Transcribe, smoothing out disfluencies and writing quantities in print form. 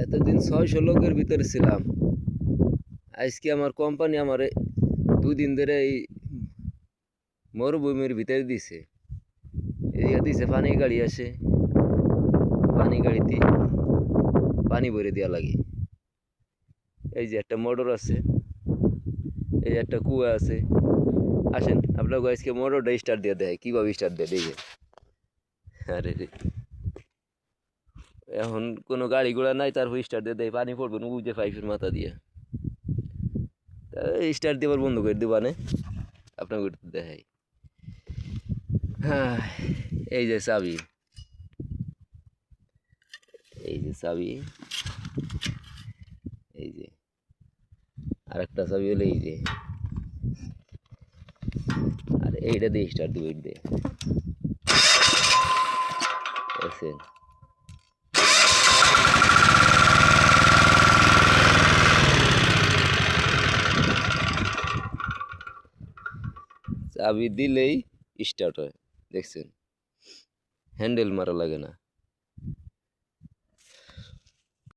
এতদিন 600 লোকের ভিতরে ছিলাম। আজকে আমার কোম্পানি আমারে 2 দিন ধরে এই মরুভূমির ভিতরে দিছে। এদিকে দিছে পানি গাড়ি আসে, পানি গাড়িতে পানি ভরে দেওয়া লাগে। এই যে একটা মোটর আছে, এই একটা কুয়া আছে। আসেন আপনাকে আজকে মোটরটা স্টার্ট দিয়ে দেয়, কীভাবে স্টার্ট দেয় দেখে। আরে রে, এখন কোনো গাড়ি ঘোড়া নাই, তারপর স্টার্ট দিয়ে দেয়, পানি পড়বে ওই যে পাইপের মাথা দিয়ে। স্টার্ট দিয়ে আবার বন্ধ করে দেবো না, আপনাকে দেখাই। হ্যাঁ, এই যে চাবি, এই যে চাবি, এই যে আরেকটা চাবি হলো এই যে, আর এইটা দিয়ে স্টার্ট দিব, এইটা দিয়ে দেখছেন। চাবি দিলেই স্টার্ট হয়, দেখছেন, হ্যান্ডেল মারা লাগে না।